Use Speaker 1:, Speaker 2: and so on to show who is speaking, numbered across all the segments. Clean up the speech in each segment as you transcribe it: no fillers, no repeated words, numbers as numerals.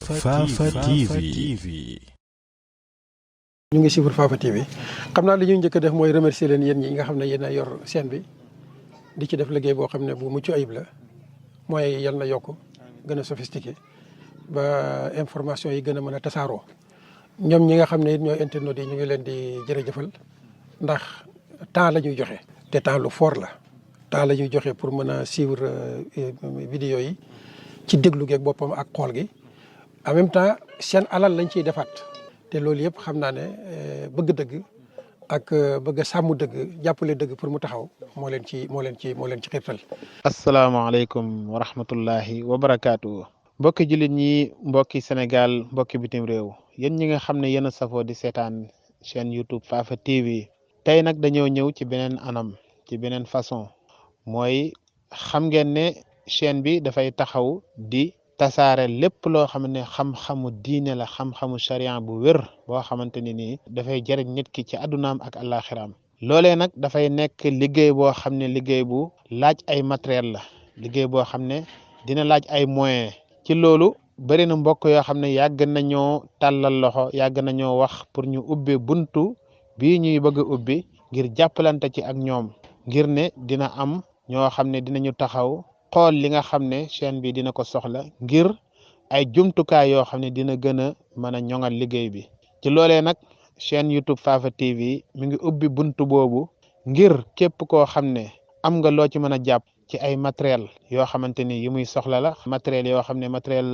Speaker 1: Fafa TV.
Speaker 2: ñu ngi suivre Fafa TV xam naa li ñuy njëkk a def mooy remercier leen yéen ñi nga xam ne yéen a yor chaîne bi di ci def liggéey boo xam ne bu mucc ayib la mooy yal na yokk gën a sophistiqué ba information yi gën a mën a tasaaroo ñoom ñi nga xam ne it ñooy internautes yi ñu ngi leen di jërëjëfal ndax temps la ñuy joxe. te temps lu fort la temps la ñuy joxe pour mën a suivre vidéo yi ci déglu geeg boppam ak xool gi en même temps seen alal lañ ciy defaat. te loolu yëpp xam naa ne bëgg dëgg ak bëgg a sàmm dëgg jàppale dëgg pour mu taxaw moo leen ci xiirtal.
Speaker 3: asalaamaaleykum wa rahmatullahi wa barakaatu. mbokki jullit ñi mbokki Sénégal mbokki bitim réew yéen ñi nga xam ne yéen a safoo di seetaan chaîne YouTube Fafa TV. tey nag dañoo ñëw ci beneen anam ci beneen façon mooy xam ngeen ne chaîne bi dafay taxaw di tasaare lépp loo xam ne xam-xamu diine la xam-xamu sharia bu wér boo xamante ni nii dafay jëriñ nit ki ci addunaam ak àllaaxiraam loolee nag dafay nekk liggéey boo xam ne liggéey bu laaj ay matériel la liggéey boo xam ne dina laaj ay moyens ci loolu bëri na mbokk yoo xam ne yàgg nañoo tàllal loxo yàgg nañoo wax pour ñu ubbi buntu bii ñuy bëgg a ubbi ngir jàppalante ci ak ñoom ngir ne dina am ñoo xam ne dinañu taxaw xool li nga xam ne chaîne bi dina ko soxla ngir ay jumtukaay yoo xam ne dina gën a mën a ñoŋal liggéey bi ci loolee nag chaîne YouTube Fafa TV mi ngi ubbi buntu boobu ngir képp koo xam ne am nga loo ci mën a jàpp ci ay matériel yoo xamante ni yu muy soxla la matériel yoo xam ne matériel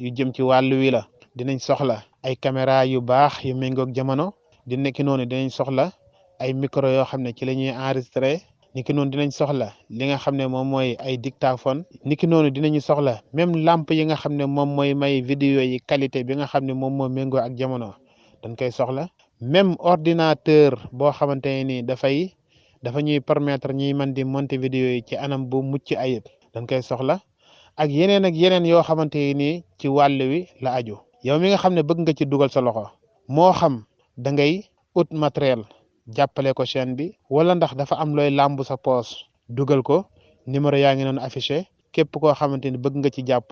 Speaker 3: yu jëm ci wàllu wi la dinañ soxla ay caméra yu baax yu méngoog jamono di nekki noonu dinañ soxla ay micro yoo xam ne ci la ñuy enregistré niki noonu dinañ soxla li nga xam ne moom mooy ay dictaphone niki noonu dinañu soxla même lampe yi nga xam ne moom mooy may vidéo yi qualité bi nga xam ne moom moo méngoo ak jamono dañ koy soxla même ordinateur boo xamante ne ni dafa ñuy permettre ñuy mën di monter vidéo yi ci anam bu mucc ayib dañ koy soxla ak yeneen yoo xamante ni ci wàll wi la aju yow mi nga xam ne bëgg nga ci dugal sa loxo moo xam da ngay ut matériel jàppale ko chaîne bi wala ndax dafa am looy làmb sa poos dugal ko numéro yaa ngi noonu affiché képp koo xamante ni bëgg nga ci jàpp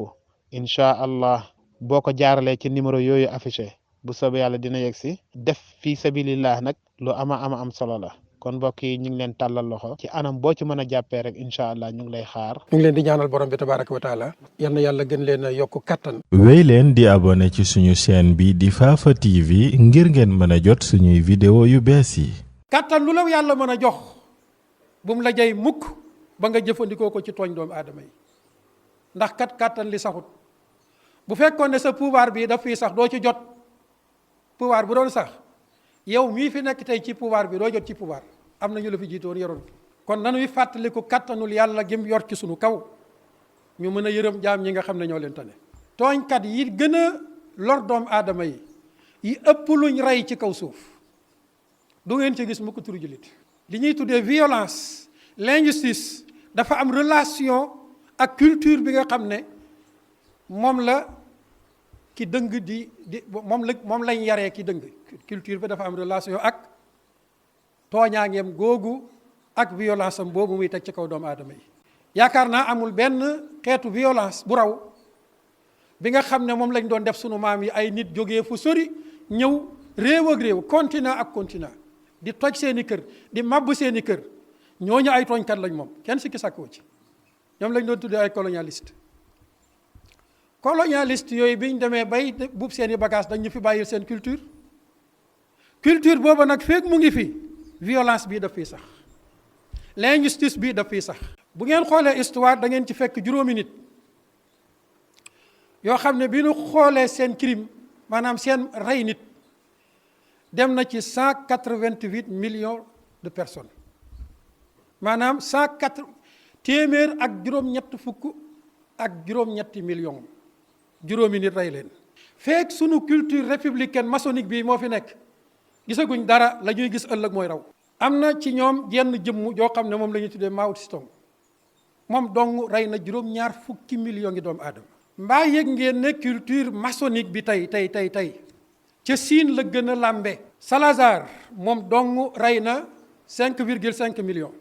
Speaker 3: incha allah boo ko jaaralee ci numéro yooyu affiché bu soobee yàlla dina yegg si def fii sabilillah nag lu am solo la kon mbokk yi ñu ngi leen tàllal loxo ci anam boo ci mën a jàppee rek incha allah ñu ngi lay xaar.
Speaker 2: ñu ngi leen di ñaanal borom bi tabaraka wa taala yal na yàlla gën leen a yokk kattan.
Speaker 1: wéy leen di abonné ci suñu chaîne bi di Fafa TV ngir ngeen mën a jot suñuy vidéo yu bees yi.
Speaker 2: kattan lu la yàlla mën a jox bu mu la jay mukk ba nga jëfandikoo ko ci tooñ doomu aadama yi ndax kattan li saxut bu fekkoon ne sa pouvoir bi daf fii sax doo ci jot pouvoir bu doon sax yow mii fi nekk tey ci pouvoir bi doo jot ci pouvoir am na ñu la fi jiitoon yoroon kon nanuy fàttaliku kattanul yàlla gëm yor ci sunu kaw ñu mën a yërëm jaam ñi nga xam ne ñoo leen tane tooñkat yi gën a lor doomu aadama yi ëpp luñ rey ci kaw suuf du ngeen ci gis mukk turu jullit li ñuy tuddee violence l'injustice dafa am relation ak culture bi nga xam ne moom la ki dëng moom lañ yaree ki dëng culture bi dafa am relation ak tooñaangeem googu ak violence am boobu muy teg ci kaw doomu aadama yi yaakaar naa amul benn xeetu violence bu raw bi nga xam ne moom lañ doon def sunu maam yi ay nit jógee fu sori ñëw réew ak réew continent ak continent di toj seeni kër di màbb seeni kër ñooñu ay tooñkat lañ moom kenn sikki sàkkoo ci ñoom lañ doon tuddee ay colonialiste yooyu bi ñu demee bay buub seeni bagage dañ ñu fi bàyyil seen culture boobu nag feek mu ngi fi violence bii daf fiy sax l'injustice bii daf fiy sax bu ngeen xoolee histoire da ngeen ci fekk juróomi nit yoo xam ne bi ñu xoolee seen crime maanaam seen rey nit dem na ci 188 millions de personnes maanaam téeméer ak juróom-ñett fukk ak juróom-ñetti millions juróomi nit rey leen feek sunu culture républicaine maçonnique bii moo fi nekk gisaguñ dara la ñuy gis ëllëg mooy raw am na ci ñoom jenn jëmm joo xam ne moom la ñuy tuddee Mao Tse-tung moom dong rey na juróom-ñaar fukki millions ngi doomu aadama mbaa yëg ngeen ne culture maçonnique bi tey ca Siin la gën a làmbe Salazar moom dong rey na 5,5 millions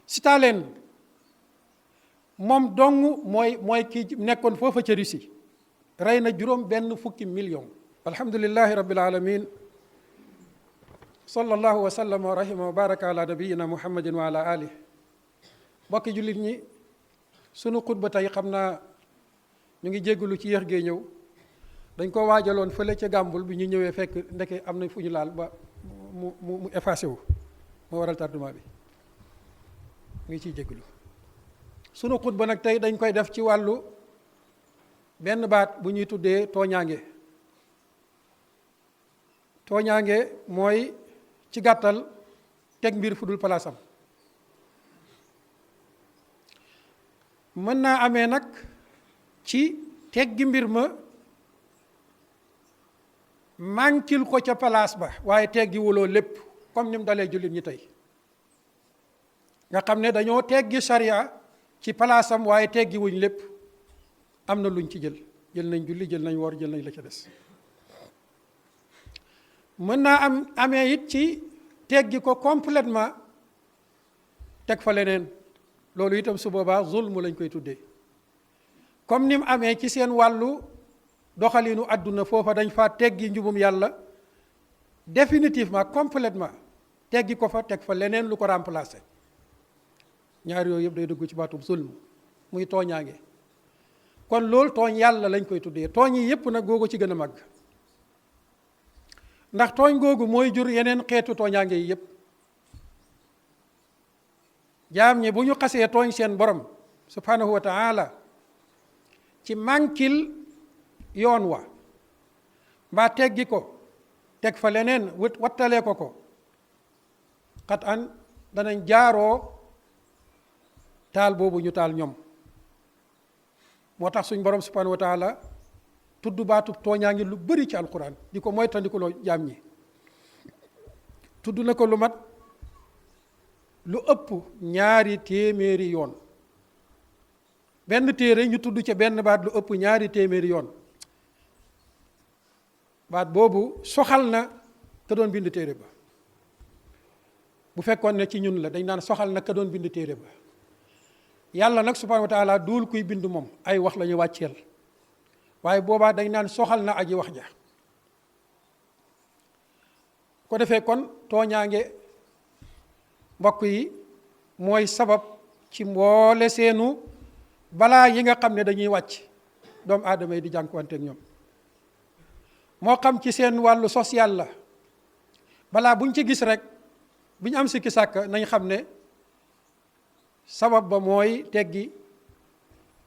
Speaker 2: moom dong mooy ki nekkoon foofa ca Russie rey na juróom benn fukki million. alhamdulillahi rabbil alamin, sallallahu wa sallam wa rahima wa baraka ala nabiyina muhammadin wa ala alih. mbokki jullit ñi, sunu xutba tey xam naa ñu ngi jéggalu ci yéex gee ñëw, dañ ko waajaloon fële ca Gàmbul bi ñu ñëwee fekk ndeke am na fu ñu laal ba mu effacé wu, moo waral tardement bi, mu ngi ciy jéggalu. sunu xutba nag tey dañ koy def ci wàllu benn baat bu ñuy tuddee tooñaange. tooñaange mooy ci gàttal teg mbir fu dul palaasam. mën naa amee nag ci teggi mbir ma mànkil ko ca palaas ba, waaye teggi wuloo lépp, comme ni mu dalee jullit ñi tey nga xam ne dañoo teggi sariya ci palaasam waaye teggi wuñ lépp. am na luñ ci jël nañ julli, jël nañ woor, jël nañ la ca des. mën naa amee it ci teggi ko complètement teg fa leneen, loolu itam su boobaa zulmu lañ koy tuddee. comme ni mu amee ci seen wàllu doxalinu àdduna, foofa dañ fa teggi njubum yàlla définitivement complètement, teggi ko fa teg fa leneen lu ko remplacer. ñaar yooyu yëpp day dugg ci baatub zulm, muy tooñaange. kon loolu tooñ yàlla lañ koy tuddee. tooñ yi yëpp nag googu ci gën a màgg, ndax tooñ googu mooy jur yeneen xeetu tooñaange yi yëpp. jaam ñi bu ñu xasee tooñ seen borom subhanahu wa taala ci mànkil yoon wa mbaa teggi ko teg fa leneen wattalee ko xat an danañ jaaroo taal boobu ñu taal ñoom. moo tax suñ borom subhanahu wa taala tudd baatub tooñaange lu bari ci alquran di ko moytandikuloo jaam ñi. tudd na ko lu mat lu ëpp 2 téeméeri yoon. benn téere ñu tudd ca benn baat lu ëpp 2 téeméeri yoon. baat boobu soxal na ka doon bind téere ba. bu fekkoon ne ci ñun la dañ naan soxal na ka doon bind téere ba. yàlla nag subhanahu wa taala duul kuy bind moom, ay wax la ñu wàcceel, waaye boobaa dañ naan soxal na aji wax ja. ko defee kon tooñaange mbokk yi mooy sabab ci mboole seenu balaa yi nga xam ne dañuy wàcc doomu aadama yi di jànkuwanteeg ñoom. moo xam ci seen wàllu social la, balaa buñ ci gis rek bu ñu am sikki sàkk nañ xam ne sabab ba mooy teggi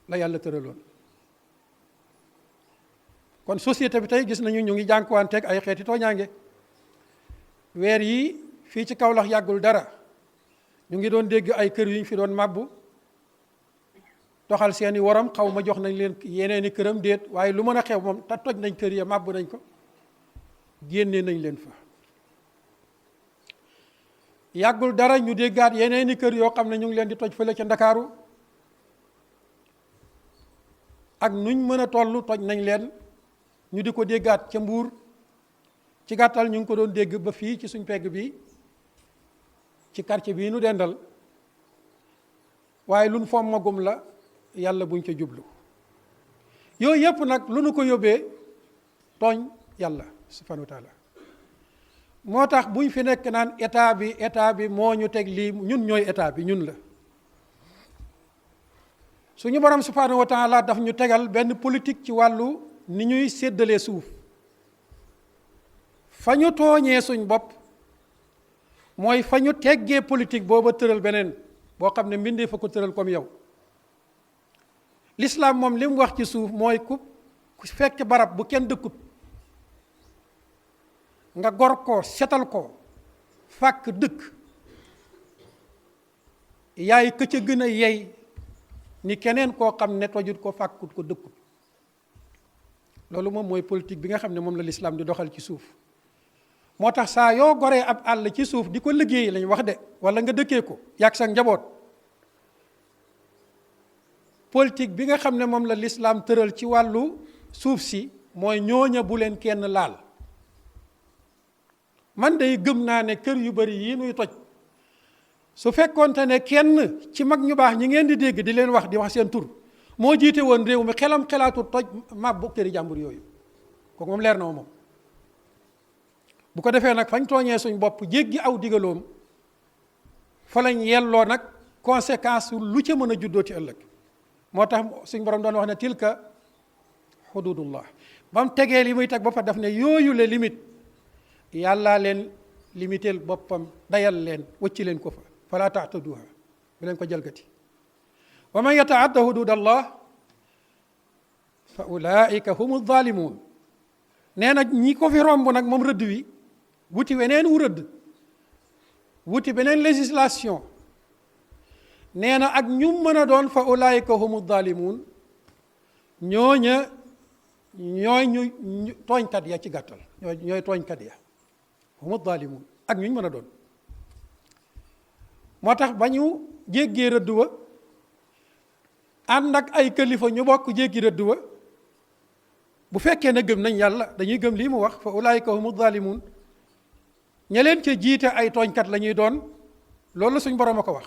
Speaker 2: la yàlla tëraloon. kon société bi tey gis nañu ñu ngi jànkuwanteeg ay xeeti tooñaange. weer yi fii ci Kaolack yàggul dara ñu ngi doon dégg ay kër yu ñu fi doon màbbu toxal seeni worom, xaw ma jox nañ leen yeneeni këram déet, waaye lu mën a xew moom te toj nañ kër ya, màbbu nañ ko, génnee nañ leen fa. yàggul dara ñu déggaat yeneeni kër yoo xam ne ñu ngi leen di toj fële ca Ndakaaru, ak nuñ mën a toll toj nañ leen, ñu di ko déggaat ca Mbuur. ci gàttal ñu ngi ko doon dégg ba fii ci suñ pegg bi ci quartier bii nu dendal, waaye luñ fomm magum la, yàlla buñ ca jublu. yooyu yëpp nag lu nu ko yóbbee tooñ yàlla subhanahu wa taala. moo tax buñ fi nekk naan état bi moo ñu teg lii, ñun ñooy état bi, ñun la. suñu borom subhanahu wa taala daf ñu tegal benn politique ci wàllu ni ñuy séddalee suuf. fa ñu tooñee suñ bopp mooy fa ñu teggee politique booba tëral beneen boo xam ne mbindee fa ko tëral comme yow. l'islam moom li mu wax ci suuf mooy ku fekk barab bu kenn dëkkut nga gor ko, setal ko, fàkk dëkk, yaay ka ca gën a yey ni keneen koo xam ne tojut ko, fàkkut ko, dëkkut. loolu moom mooy politique bi nga xam ne moom la l'islam di doxal ci suuf. moo tax saa yoo goree ab àll ci suuf di ko liggéey lañ wax de, wala nga dëkkee ko yàgg sa njaboot, politique bi nga xam ne moom la l'islam tëral ci wàllu suuf si mooy ñooña bu leen kenn laal. man day gëm naa ne kër yu bari yii nuy toj su fekkoonte ne kenn ci mag ñu baax ñi ngeen di dégg di leen wax, di wax seen tur, moo jiite woon réew mi xelam xelaatu toj mabbu këri jàmbur yooyu kooku moom leer na moom. bu ko defee nag fañ tooñee suñ bopp jéggi aw digaloom fa lañ yelloo nag conséquence lu ca mën a juddoo ci ëllëg. moo tax suñ borom doon wax ne tilka xududullah ba mu tegee li muy teg ba fa def ne yooyu le limite yàllaa leen limiteel boppam dayal leen wëcci leen ko fa fala taataduha bu leen ko jalgati. wa man yataadda hududallah fa ulaika humu zalimun. nee na ñi ko fi romb nag moom rëdd wi wuti weneen wu rëdd wuti beneen législation nee na ak ñu mën a doon fa ulaika humu zalimun ñooña ñooy ñu tooñkat ya ci gàttal ñooy tooñkat ya humu zalimun ak ñu mën a doon. moo tax ba ñu jéggee rëdd wa ànd ak ay kilifa ñu bokk jéggi rëdd wa bu fekkee ne gëm nañ yàlla dañuy gëm lii mu wax fa ulaika humu zalimun ña leen ca jiite ay tooñkat la ñuy doon loolu la suñ borom a ko wax.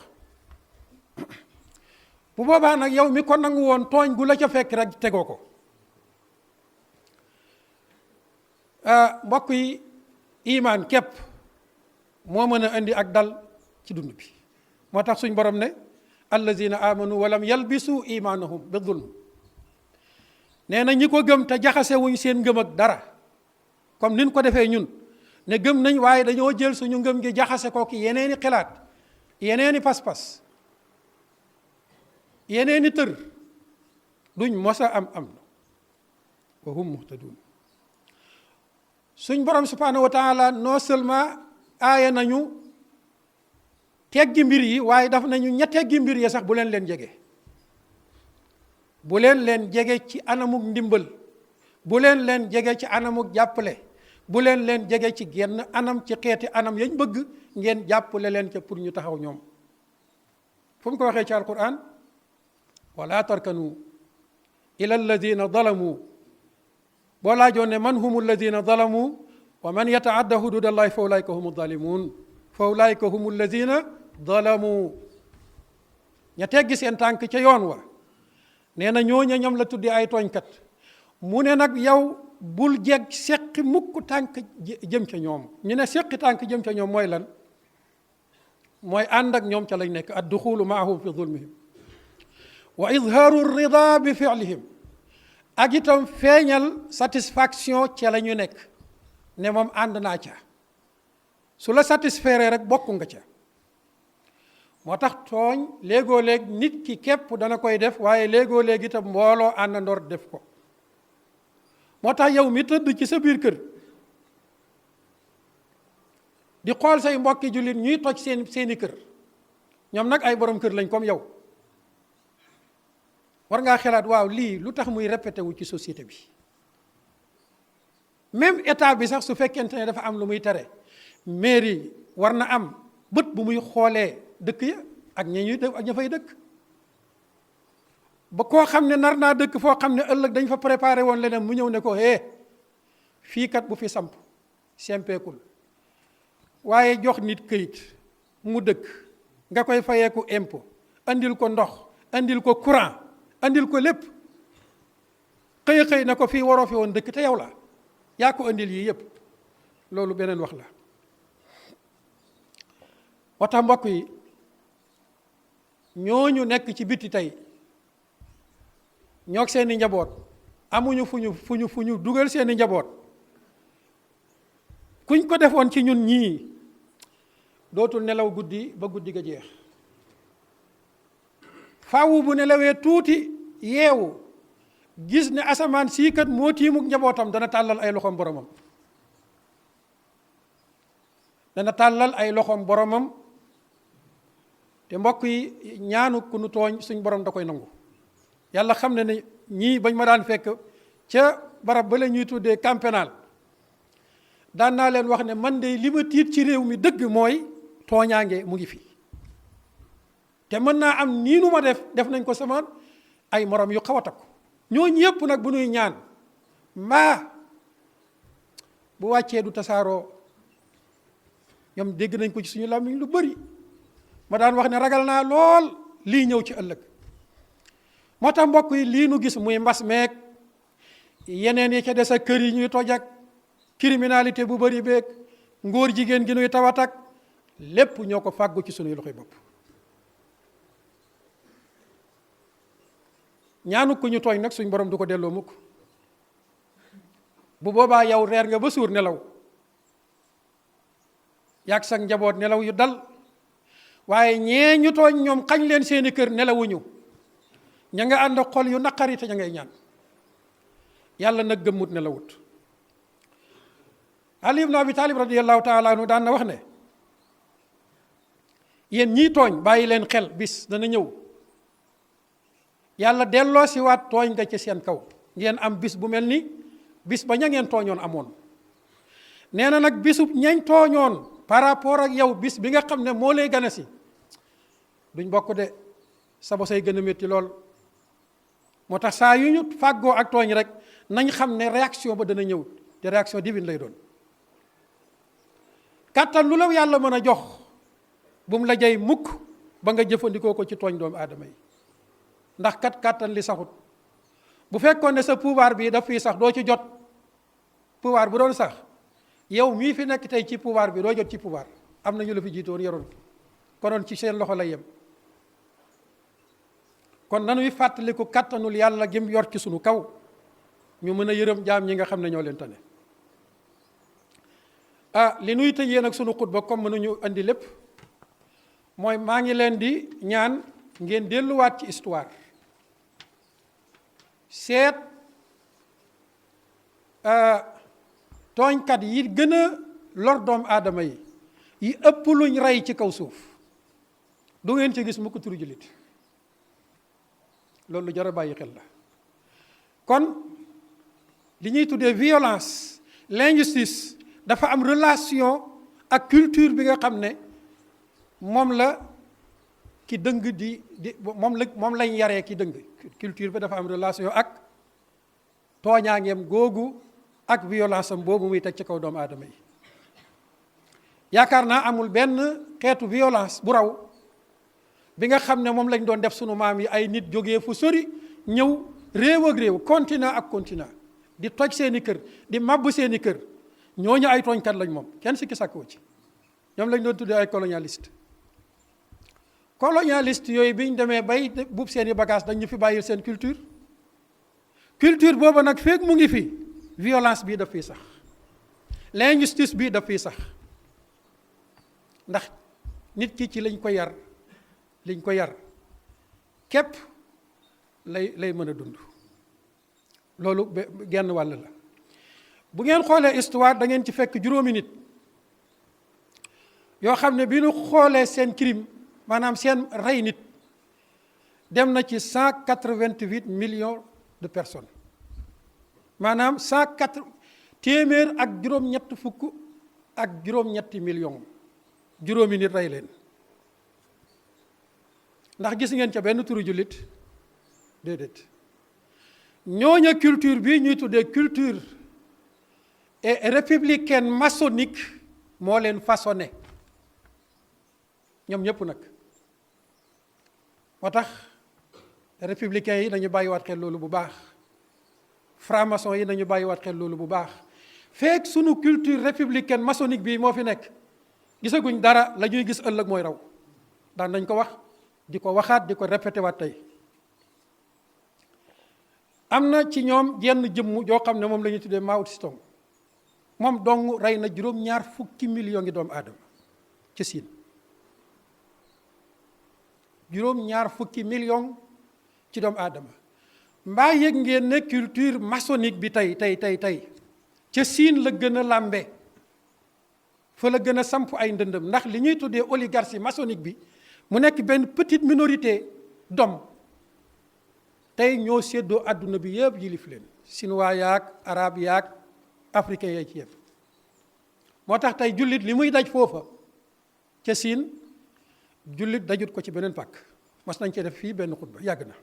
Speaker 2: bu boobaa nag yow mi ko nangu woon tooñ gu la ca fekk rek tegoo ko. mbokk yi imaan képp moo mën a indi ak dal ci dund bi moo tax suñ borom ne allazina amanu walam yalbisu imanahum bi zulm. nee na ñi ko gëm te jaxase wuñ seen ngëm ak dara comme nin ko defee ñun ne gëm nañ waaye dañoo jël suñu ngëm gi jaxase ko ki yeneeni xalaat yeneeni pas-pas yeneeni tër duñ mos a am wa hum muhtadun. suñ borom subhanahu wa taala non seulement aaya nañu teggi mbir yi waaye daf nañu ña teggi mbir yi sax bu leen leen jege. bu leen jege ci anamuk ndimbal bu leen jege ci anamuk jàppale bu leen jege ci genn anam ci xeeti anam yañ bëgg ngeen jàppale leen ca pour ñu taxaw ñoom. fu mu ko waxee ci alquran wala tarkanu ila alladina zalamu boo laajoon ne man humu alladina zalamu wa man yataadda hududallahi fa ulaika humu zalimun fa ulaika humu alladina zalamu. ña teggi seen tànk ca yoon wa nee na ñooña ñoom la tuddee ay tooñkat. mu ne nag yow bul jeg seqi mukk tànk jëm ca ñoom. ñu ne seqi tànk jëm ca ñoom mooy lan mooy ànd ak ñoom ca lañ nekk ad duxulu maahum fi zulmihim wa izhaaru rida bi fi'lihim ak itam feeñal satisfaction ca la ñu nekk ne moom ànd naa ca su la satisfaire rek bokk nga ca. moo tax tooñ léegoo léeg nit ki képp dana koy def waaye léegoo léeg itam mbooloo àndandoor def ko. moo tax yow mi tëdd ci sa biir kër di xool say mbokki jullit ñuy toj seeni kër ñoom nag ay borom kër lañ comme yow war ngaa xalaat waaw lii lu tax muy répété wu ci société bi. même état bi sax su fekkente ne dafa am lu muy tere mairie war na am bët bu muy xoolee dëkk ya ak ña fay dëkk ba koo xam ne nar naa dëkk foo xam ne ëllëg dañ fa préparé woon leneen mu ñëw ne ko fii kat bu fi samp sempeekul waaye jox nit këyit mu dëkk nga koy fayeeku impôt andil ko ndox andil ko courant andil ko lépp xëy na ko fii waroo fi woon dëkk te yow la yaa ko andil yii yépp loolu beneen wax la. moo tax mbokk yi ñooñu nekk ci biti tey ñoog seeni njaboot amuñu fu ñu dugal seeni njaboot kuñ ko defoon ci ñun ñii dootul nelaw guddi ba guddi ga jeex. faawu bu nelawee tuuti yeewu gis ne asamaan sii kat moo tiimuk njabootam dana tàllal ay loxoom boromam. dana tàllal ay loxoom boromam te mbokk yi ñaanu ku nu tooñ suñ borom da koy nangu. yàlla xam ne ne ñii bañ ma daan fekk ca barab ba la ñuy tuddee camp pénal daan naa leen wax ne man de li ma tiit ci réew mi dëgg mooy tooñaange mu ngi fi. te mën naa am nii nu ma def nañ ko sama ay morom yu xaw a takku ñooñu yëpp nag bu nuy ñaan mbaa bu wàccee du tasaaroo. ñoom dégg nañ ko ci suñu làmmiñ lu bari ma daan wax ne ragal naa lool lii ñëw ci ëllëg. moo tax mbokk yi lii nu gis muy mbas meeg yeneen yi ca des ak kër yi ñuy toj ak criminalité bu bari beeg ngóor jigéen gi nuy tawat ak lépp ñoo ko fàggu ci sunuy loxoy bopp. ñaanu ku ñu tooñ nag suñ borom du ko delloo mukk. bu boobaa yow reer nga ba suur nelaw yàgg sa njaboot nelaw yu dal waaye ñee ñu tooñ ñoom xañ leen seeni kër nelawuñu ña nga ànd xol yu naqari te ña ngay ñaan yàlla nag gëmmut nelawut. Ali ibn Abi Talib radiyallahu taala anhu daan na wax ne yéen ñii tooñ bàyyi leen xel bis dana ñëw yàlla delloo si waat tooñ nga ci seen kaw ngeen am bis bu mel ni bis ba ña ngeen tooñoon amoon. nee na nag bisub ñañ tooñoon par rapport ak yow bis bi nga xam ne moo lay gën a si duñ bokk de sa bosay gën a métti lool. moo tax saa yu ñu fàggoo ak tooñ rek nañ xam ne réaction ba dana ñëw te réaction divine lay doon. kàttan lu la yàlla mën a jox bu mu la jay mukk ba nga jëfandikoo ko ci tooñ doomu aadama yi ndax kàttan li saxut. bu fekkoon ne sa pouvoir bi daf fii sax doo ci jot pouvoir bu doon sax yow mii fi nekk tey ci pouvoir bi doo jot ci pouvoir am na ñu la fi jiitoon yoroon konoon ci seen loxo lay yem. kon nanuy fàttaliku kàttanul yàlla gim yor ci sunu kaw ñu mën a yërëm jaam ñi nga xam ne ñoo leen tane. li nuy tëjee nag sunu xutba comme mënuñu andi lépp mooy maa ngi leen di ñaan ngeen delluwaat ci histoire seet tooñkat yi gën a lor doomu aadama yi ëpp luñ rey ci kaw suuf du ngeen ci gis mukk turu jullit loolu jar a bàyyi xel la. kon li ñuy tuddee violence l'injustice dafa am relation ak culture bi nga xam ne moom la ki dëng di moom lañ yaree ki dëng. culture bi dafa am relation ak tooñaangeem googu ak violence am boobu muy teg ci kaw doomu aadama yi. yaakaar naa amul benn xeetu violence bu raw bi nga xam ne moom lañ doon def sunu maam yi ay nit jógee fu sori ñëw réew ak réew continent ak continent di toj seeni kër di màbb seeni kër ñooñu ay tooñkat lañ moom kenn sikki sàkkoo ci. ñoom lañ doon tuddee ay colonialiste yooyu bi ñu demee bay buub seeni bagage dañ ñu fi bàyyil seen culture boobu nag feek mu ngi fi violence bii daf fiy sax l'injustice bii daf fiy sax ndax nit ki ci liñ ko yar képp lay mën a dund. loolu genn wàll la. bu ngeen xoolee histoire da ngeen ci fekk juróomi nit yoo xam ne bi ñu xoolee seen crime maanaam seen rey nit dem na ci 188 millions de personnes maanaam téeméer ak juróom-ñett fukk ak juróom-ñetti millions juróomi nit rey leen. ndax gis ngeen ca benn turu jullit déedéet. ñooña culture bi ñuy tuddee culture républicaine maçonnique moo leen façonné ñoom ñëpp nag. moo tax républicains yi nañu bàyyiwaat xel loolu bu baax franc-maçon yi nañu bàyyiwaat xel loolu bu baax fekk sunu culture républicaine maçonnique bi moo fi nekk gisaguñ dara la ñuy gis ëllëg mooy raw daan nañ ko wax di ko waxaat di ko répété waat tey. am na ci ñoom jenn jëmm joo xam ne moom la ñuy tuddee Mao Tse-tung moom dong rey na juróom-ñaar fukki millions ngi doomu aadama ci Siin juróom-ñaar fukki millions ci doomu aadama. mbaa yëg ngeen ne culture maçonnique bi tey ca Siin la gën a làmbe fa la gën a samp ay ndëndëm ndax li ñuy tuddee oligarchie maçonnique bi mu nekk benn petite minorité d'hommes tey ñoo séddoo àdduna bi yëpp yilif leen chinois yaag arabe yaag africain yee ci yëpp. moo tax tey jullit li muy daj foofa ca Siin jullit dajut ko ci beneen pàkk. mas nañ cee def fii benn xutba yàgg na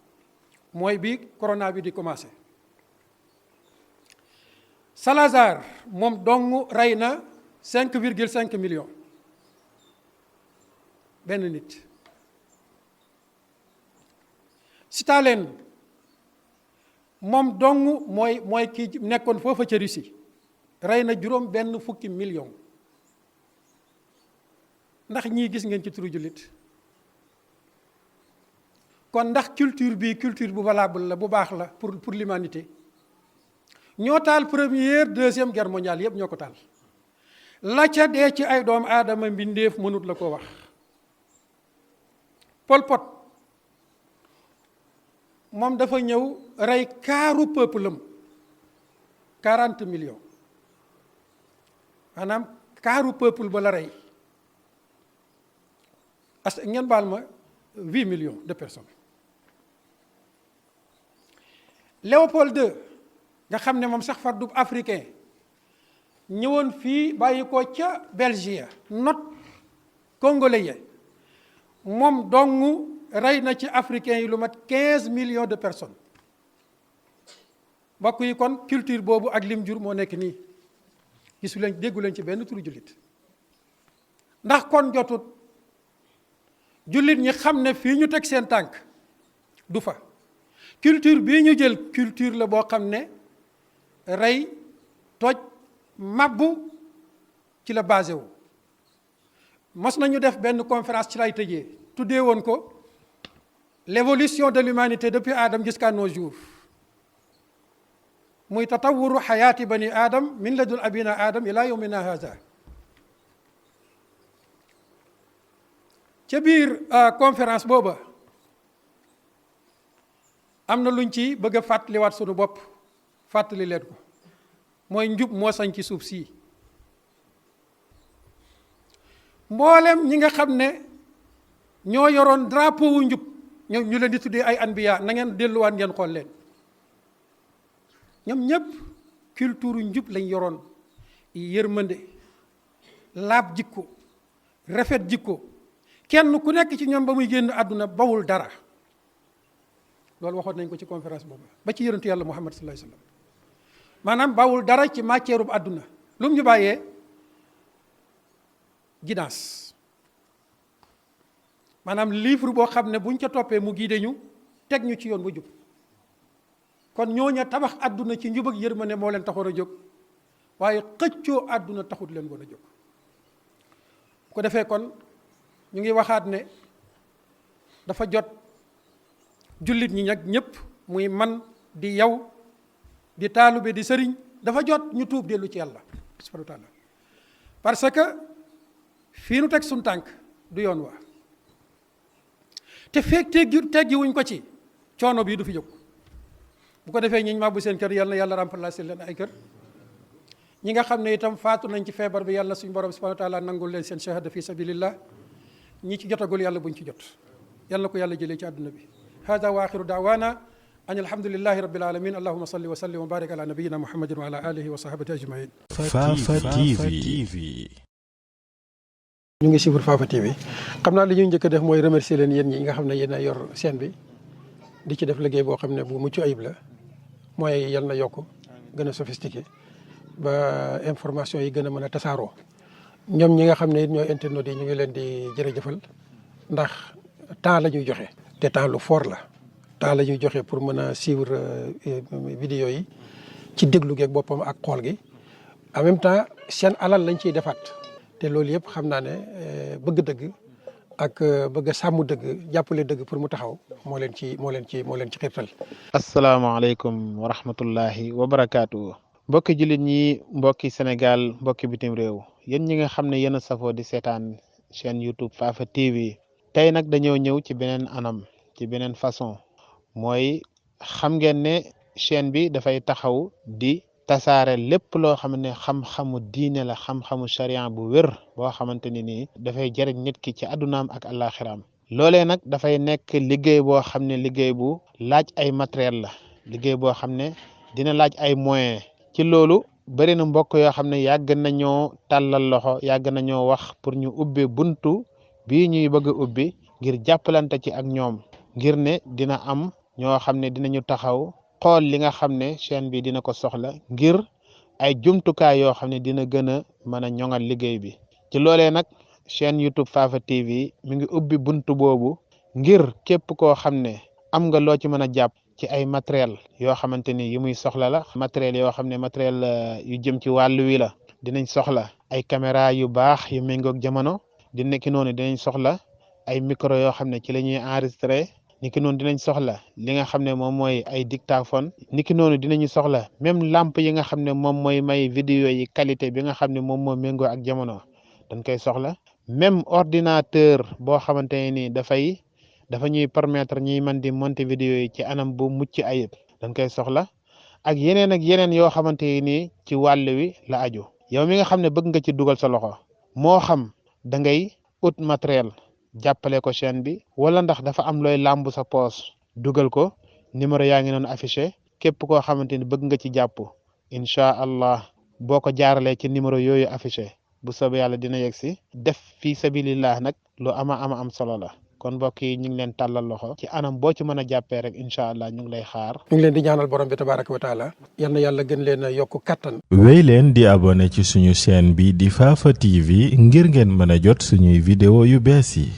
Speaker 2: mooy bi corona bi di commencé. Salazar moom dong rey na 5,5 millions benn nit. Staline moom dong mooy kii nekkoon foofa ca Russie rey na juróom benn fukki million. ndax ñii gis ngeen ci turu jullit kon ndax culture bi culture bu valable la bu baax la pour l'humanité ñoo taal première deuxième guerre mondiale yëpp ñoo ko taal la ca dee ci ay doomu aadama mbindeef mënut la ko wax. Pol Pot moom dafa ñëw rey kaaru peuple am 40 millions maanaam kaaru peuple ba la rey ngeen baal ma 8 millions de personnes. Léopold II nga xam ne moom sax far du africain ñëwoon fii bàyyi ko ca Belgique not congolais yi moom dong rey na ci africain yi lu mat 15 millions de personnes. mbokk yi kon culture boobu ak lim jur moo nekk nii gisu leen déggu leen ci benn turu jullit ndax kon jotut jullit ñi xam ne fii ñu teg seen tànk du fa. culture bii ñu jël culture la boo xam ne rey toj mabbu ci la basé wu. mos nañu def benn conférence ci lay tëjee tuddee woon ko l'évolution de l'humanité depuis Adam jusqu'à nos jours muy tatawuru xayaati bani Adam min ladun abina Adam ila yawmina haza. ca biir conférence booba am na luñ ci bëgg a fàttaliwaat sunu bopp fàttali leen ko mooy njub moo sañ ci suuf sii. mboolem ñi nga xam ne ñoo yoroon drapeau wu njub ñu leen di tuddee ay anbiya na ngeen delluwaat ngeen xool leen ñoom ñëpp culture njub lañ yoroon yërmande laab jikko rafet jikko kenn ku nekk ci ñoom ba muy génn àdduna bawul dara. loolu waxoon nañ ko ci conférence boobu ba ci yonentu yàlla Muhammad sallallahu alayhi wasallam maanaam bawul dara ci matière bu àdduna lu mu ñu bàyyee guidance maanaam livre boo xam ne buñ ca toppee mu guidé ñu teg ñu ci yoon bu jub. kon ñooña tabax àdduna ci njub ak yërmande moo leen taxoon a jóg waaye xëccoo àdduna taxut leen woon a jóg. bu ko defee kon ñu ngi waxaat ne dafa jot jullit ñi nag ñëpp muy man di yow di taalube di sëriñ dafa jot ñu tuub dellu ci yàlla subhanahu wa taala parce que fii nu teg suñ tànk du yoon waa te feeg teggi wuñ ko ci coono bii du fi jóg. bu ko defee ñiñ màbbu seen kër yàlla na yàlla remplacer leen ay kër ñi nga xam ne itam faatu nañ ci feebar bi yàlla suñu borom subhanahu wa taala nangul leen seen shahada fi sabilillah ñi ci jotagul yàlla buñ ci jot yàlla na ko yàlla jëlee ci àdduna bi. hada wa axiru daawana an alhamdulillahi rabbil alamin allahumma salli wa sallim wa barik ala nabiyyina muhammadin wa ala alihi wa sahbihi ajmain.
Speaker 1: Fafa TV.
Speaker 2: ñu ngi suivre Fafa TV xam naa li ñuy njëkk a def mooy remercier leen yéen ñi nga xam ne yéen a yor chaîne bi di ci def liggéey boo xam ne bu mucc ayib la mooy yal na yokk gën a sophistiqué ba information yi gën a mën a tasaaroo. ñoom ñi nga xam ne it ñooy internautes yi ñu ngi leen di jërëjëfal ndax temps la ñuy joxe. te temps lu fort la temps la ñuy joxe pour mën a suivre vidéo yi ci déglu geeg boppam ak xool gi en même temps seen alal lañ ciy defaat te loolu yëpp xam naa ne bëgg dëgg ak bëgg a sàmm dëgg jàppale dëgg pour mu taxaw moo leen ci xiirtal.
Speaker 3: asalaamaaleykum wa rahmatullahi wa barakaatu. mbokki jullit ñi mbokki Sénégal mbokki bitim réew yéen ñi nga xam ne yéen a safoo di seetaan chaîne YouTube Fafa TV tey nag dañoo ñëw ci beneen anam ci beneen façon mooy xam ngeen ne chaîne bi dafay taxaw di tasaare lépp loo xam ne xam-xamu diine la xam-xamu sharia bu wér boo xamante ni nii dafay jëriñ nit ki ci addunaam ak àllaaxiraam loolee nag dafay nekk liggéey boo xam ne liggéey bu laaj ay matériel la liggéey boo xam ne dina laaj ay moyens ci loolu bëri na mbokk yoo xam ne yàgg nañoo tàllal loxo yàgg nañoo wax pour ñu ubbi buntu bii ñuy bëgg a ubbi ngir jàppalante ci ak ñoom ngir ne dina am ñoo xam ne dinañu taxaw xool li nga xam ne chaîne bi dina ko soxla ngir ay jumtukaay yoo xam ne dina gën a mën a ñoŋal liggéey bi ci loolee nag chaîne YouTube Fafa TV mi ngi ubbi buntu boobu ngir képp koo xam ne am nga loo ci mën a jàpp ci ay matériel yoo xamante ni yu muy soxla la matériel yoo xam ne matériel yu jëm ci wàllu wi la dinañ soxla ay caméra yu baax yu méngoog jamono di nekki noonu dinañ soxla ay micro yoo xam ne ci la ñuy enregistré niki noonu dinañ soxla li nga xam ne moom mooy ay dictaphone niki noonu dinañu soxla même lampe yi nga xam ne moom mooy may vidéo yi qualité bi nga xam ne moom moo méngoo ak jamono dañ koy soxla même ordinateur boo xamante ne ni dafa ñuy permettre ñuy mën di monter vidéo yi ci anam bu mucc ayib dañ koy soxla ak yeneen yoo xamante ni ci wàll wi la aju yow mi nga xam ne bëgg nga ci dugal sa loxo moo xam da ngay ut matériel jàppale ko chaîne bi wala ndax dafa am looy làmb sa poos dugal ko numéro yaa ngi noonu affiché képp koo xamante ni bëgg nga ci jàpp incha allah boo ko jaaralee ci numéro yooyu affiché bu soobee yàlla dina yegg si def fi sabilillah nag lu am solo la kon mbokk yi ñu ngi leen tàllal loxo ci anam boo ci mën a jàppee rek incha allah ñu ngi lay xaar.
Speaker 2: ñu ngi leen di ñaanal borom bi tabaraka wa taala yal na yàlla gën leen a yokk kattan.
Speaker 1: wéy leen di abonné ci suñu chaîne bi di Fafa TV ngir ngeen mën a jot suñuy vidéo yu bees yi.